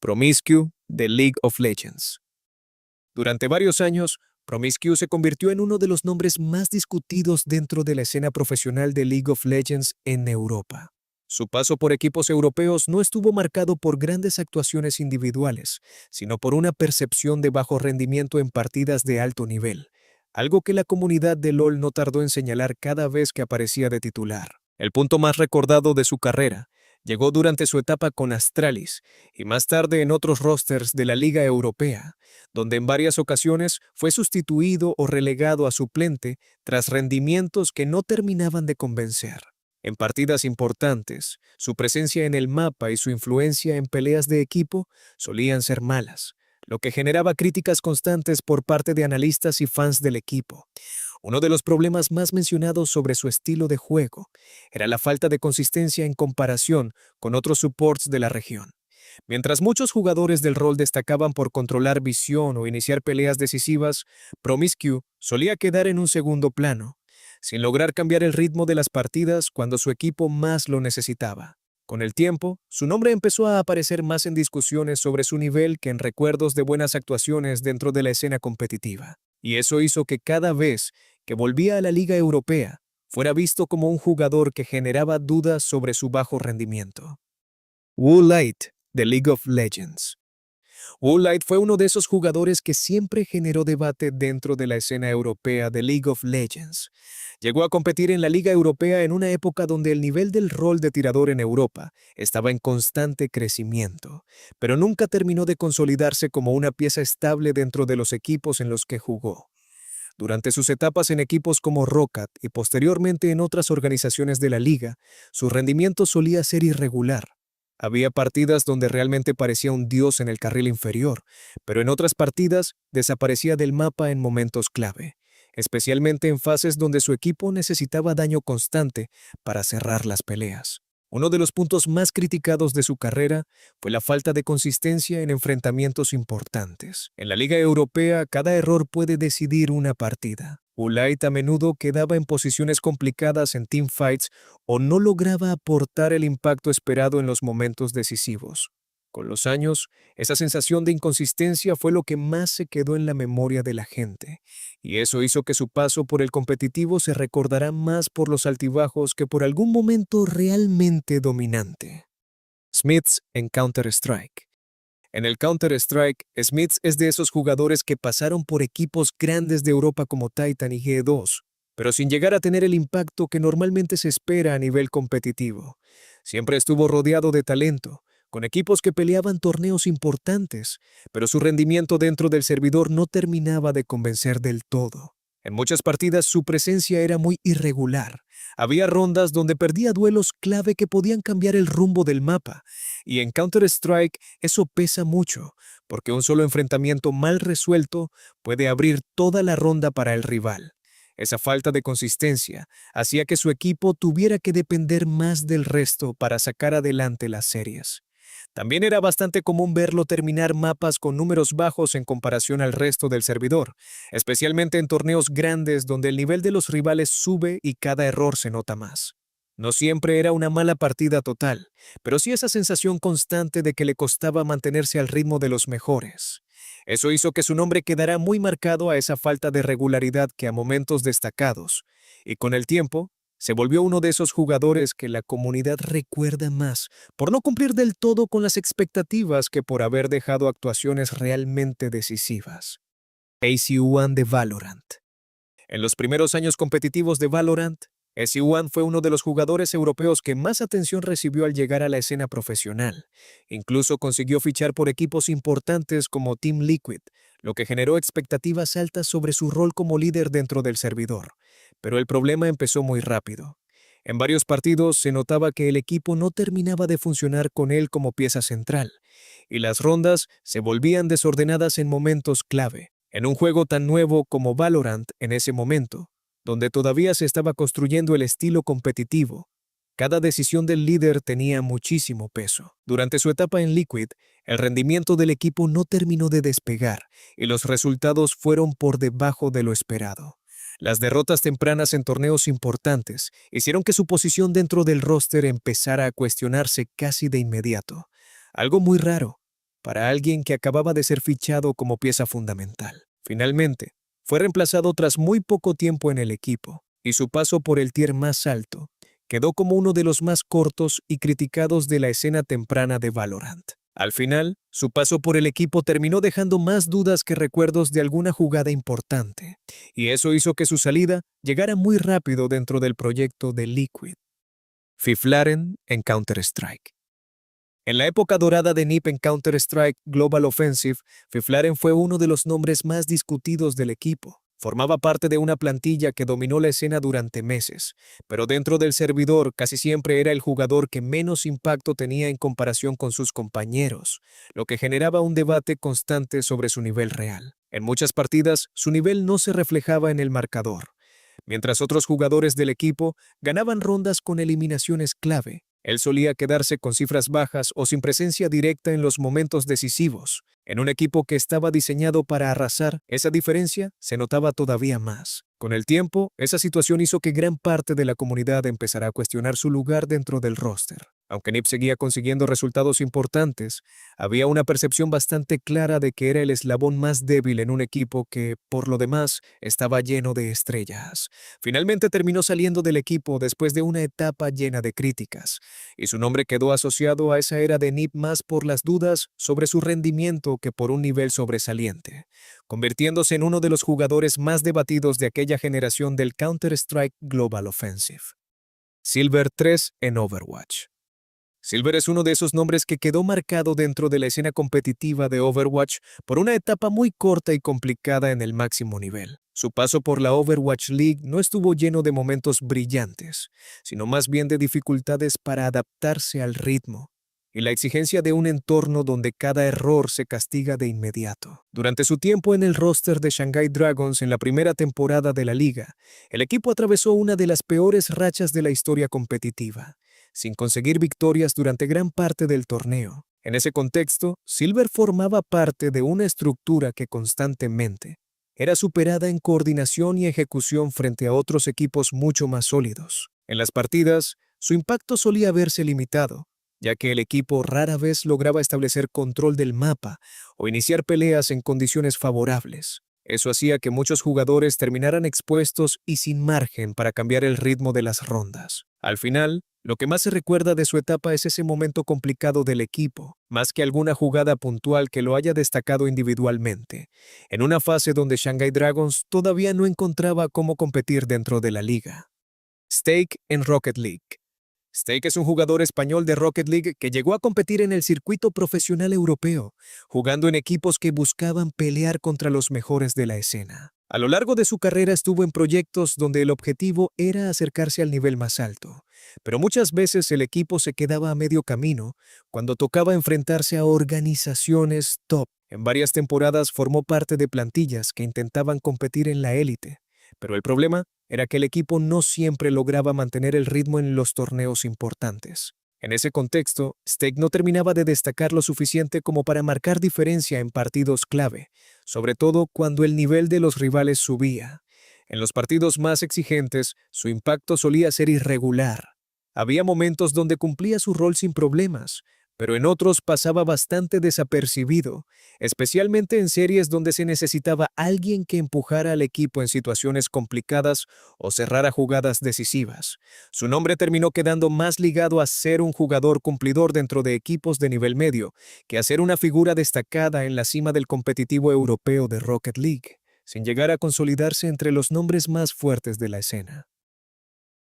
Promiscue de League of Legends. Durante varios años, Promiscue se convirtió en uno de los nombres más discutidos dentro de la escena profesional de League of Legends en Europa. Su paso por equipos europeos no estuvo marcado por grandes actuaciones individuales, sino por una percepción de bajo rendimiento en partidas de alto nivel, algo que la comunidad de LoL no tardó en señalar cada vez que aparecía de titular. El punto más recordado de su carrera llegó durante su etapa con Astralis y más tarde en otros rosters de la Liga Europea, donde en varias ocasiones fue sustituido o relegado a suplente tras rendimientos que no terminaban de convencer. En partidas importantes, su presencia en el mapa y su influencia en peleas de equipo solían ser malas, lo que generaba críticas constantes por parte de analistas y fans del equipo. Uno de los problemas más mencionados sobre su estilo de juego era la falta de consistencia en comparación con otros supports de la región. Mientras muchos jugadores del rol destacaban por controlar visión o iniciar peleas decisivas, Promiscue solía quedar en un segundo plano, sin lograr cambiar el ritmo de las partidas cuando su equipo más lo necesitaba. Con el tiempo, su nombre empezó a aparecer más en discusiones sobre su nivel que en recuerdos de buenas actuaciones dentro de la escena competitiva. Y eso hizo que cada vez que volvía a la Liga Europea, fuera visto como un jugador que generaba dudas sobre su bajo rendimiento. Woolite, de League of Legends. Woolite fue uno de esos jugadores que siempre generó debate dentro de la escena europea de League of Legends. Llegó a competir en la Liga Europea en una época donde el nivel del rol de tirador en Europa estaba en constante crecimiento, pero nunca terminó de consolidarse como una pieza estable dentro de los equipos en los que jugó. Durante sus etapas en equipos como Rocket y posteriormente en otras organizaciones de la liga, su rendimiento solía ser irregular. Había partidas donde realmente parecía un dios en el carril inferior, pero en otras partidas desaparecía del mapa en momentos clave, especialmente en fases donde su equipo necesitaba daño constante para cerrar las peleas. Uno de los puntos más criticados de su carrera fue la falta de consistencia en enfrentamientos importantes. En la Liga Europea, cada error puede decidir una partida. Woolite a menudo quedaba en posiciones complicadas en teamfights o no lograba aportar el impacto esperado en los momentos decisivos. Con los años, esa sensación de inconsistencia fue lo que más se quedó en la memoria de la gente, y eso hizo que su paso por el competitivo se recordará más por los altibajos que por algún momento realmente dominante. Smiths en Counter-Strike. En el Counter-Strike, Smiths es de esos jugadores que pasaron por equipos grandes de Europa como Titan y G2, pero sin llegar a tener el impacto que normalmente se espera a nivel competitivo. Siempre estuvo rodeado de talento, con equipos que peleaban torneos importantes, pero su rendimiento dentro del servidor no terminaba de convencer del todo. En muchas partidas su presencia era muy irregular. Había rondas donde perdía duelos clave que podían cambiar el rumbo del mapa, y en Counter-Strike eso pesa mucho, porque un solo enfrentamiento mal resuelto puede abrir toda la ronda para el rival. Esa falta de consistencia hacía que su equipo tuviera que depender más del resto para sacar adelante las series. También era bastante común verlo terminar mapas con números bajos en comparación al resto del servidor, especialmente en torneos grandes donde el nivel de los rivales sube y cada error se nota más. No siempre era una mala partida total, pero sí esa sensación constante de que le costaba mantenerse al ritmo de los mejores. Eso hizo que su nombre quedara muy marcado a esa falta de regularidad que a momentos destacados, y con el tiempo, se volvió uno de esos jugadores que la comunidad recuerda más por no cumplir del todo con las expectativas que por haber dejado actuaciones realmente decisivas. AC1 de Valorant. En los primeros años competitivos de Valorant, AC1 fue uno de los jugadores europeos que más atención recibió al llegar a la escena profesional. Incluso consiguió fichar por equipos importantes como Team Liquid, lo que generó expectativas altas sobre su rol como líder dentro del servidor. Pero el problema empezó muy rápido. En varios partidos se notaba que el equipo no terminaba de funcionar con él como pieza central, y las rondas se volvían desordenadas en momentos clave. En un juego tan nuevo como Valorant en ese momento, donde todavía se estaba construyendo el estilo competitivo, cada decisión del líder tenía muchísimo peso. Durante su etapa en Liquid, el rendimiento del equipo no terminó de despegar y los resultados fueron por debajo de lo esperado. Las derrotas tempranas en torneos importantes hicieron que su posición dentro del roster empezara a cuestionarse casi de inmediato. Algo muy raro, para alguien que acababa de ser fichado como pieza fundamental. Finalmente, fue reemplazado tras muy poco tiempo en el equipo, y su paso por el tier más alto quedó como uno de los más cortos y criticados de la escena temprana de Valorant. Al final, su paso por el equipo terminó dejando más dudas que recuerdos de alguna jugada importante, y eso hizo que su salida llegara muy rápido dentro del proyecto de Liquid. Fiflaren en Counter-Strike. En la época dorada de NiP en Counter-Strike Global Offensive, Fiflaren fue uno de los nombres más discutidos del equipo. Formaba parte de una plantilla que dominó la escena durante meses, pero dentro del servidor casi siempre era el jugador que menos impacto tenía en comparación con sus compañeros, lo que generaba un debate constante sobre su nivel real. En muchas partidas, su nivel no se reflejaba en el marcador, mientras otros jugadores del equipo ganaban rondas con eliminaciones clave. Él solía quedarse con cifras bajas o sin presencia directa en los momentos decisivos. En un equipo que estaba diseñado para arrasar, esa diferencia se notaba todavía más. Con el tiempo, esa situación hizo que gran parte de la comunidad empezara a cuestionar su lugar dentro del roster. Aunque NiP seguía consiguiendo resultados importantes, había una percepción bastante clara de que era el eslabón más débil en un equipo que, por lo demás, estaba lleno de estrellas. Finalmente terminó saliendo del equipo después de una etapa llena de críticas, y su nombre quedó asociado a esa era de NiP más por las dudas sobre su rendimiento que por un nivel sobresaliente, convirtiéndose en uno de los jugadores más debatidos de aquella generación del Counter-Strike Global Offensive. Silver 3 en Overwatch. Silver es uno de esos nombres que quedó marcado dentro de la escena competitiva de Overwatch por una etapa muy corta y complicada en el máximo nivel. Su paso por la Overwatch League no estuvo lleno de momentos brillantes, sino más bien de dificultades para adaptarse al ritmo y la exigencia de un entorno donde cada error se castiga de inmediato. Durante su tiempo en el roster de Shanghai Dragons en la primera temporada de la liga, el equipo atravesó una de las peores rachas de la historia competitiva, sin conseguir victorias durante gran parte del torneo. En ese contexto, Silver formaba parte de una estructura que constantemente era superada en coordinación y ejecución frente a otros equipos mucho más sólidos. En las partidas, su impacto solía verse limitado, ya que el equipo rara vez lograba establecer control del mapa o iniciar peleas en condiciones favorables. Eso hacía que muchos jugadores terminaran expuestos y sin margen para cambiar el ritmo de las rondas. Al final, lo que más se recuerda de su etapa es ese momento complicado del equipo, más que alguna jugada puntual que lo haya destacado individualmente, en una fase donde Shanghai Dragons todavía no encontraba cómo competir dentro de la liga. Stake en Rocket League. Stake es un jugador español de Rocket League que llegó a competir en el circuito profesional europeo, jugando en equipos que buscaban pelear contra los mejores de la escena. A lo largo de su carrera estuvo en proyectos donde el objetivo era acercarse al nivel más alto, pero muchas veces el equipo se quedaba a medio camino cuando tocaba enfrentarse a organizaciones top. En varias temporadas formó parte de plantillas que intentaban competir en la élite, pero el problema era que el equipo no siempre lograba mantener el ritmo en los torneos importantes. En ese contexto, Stake no terminaba de destacar lo suficiente como para marcar diferencia en partidos clave, sobre todo cuando el nivel de los rivales subía. En los partidos más exigentes, su impacto solía ser irregular. Había momentos donde cumplía su rol sin problemas, pero en otros pasaba bastante desapercibido, especialmente en series donde se necesitaba alguien que empujara al equipo en situaciones complicadas o cerrara jugadas decisivas. Su nombre terminó quedando más ligado a ser un jugador cumplidor dentro de equipos de nivel medio que a ser una figura destacada en la cima del competitivo europeo de Rocket League, sin llegar a consolidarse entre los nombres más fuertes de la escena.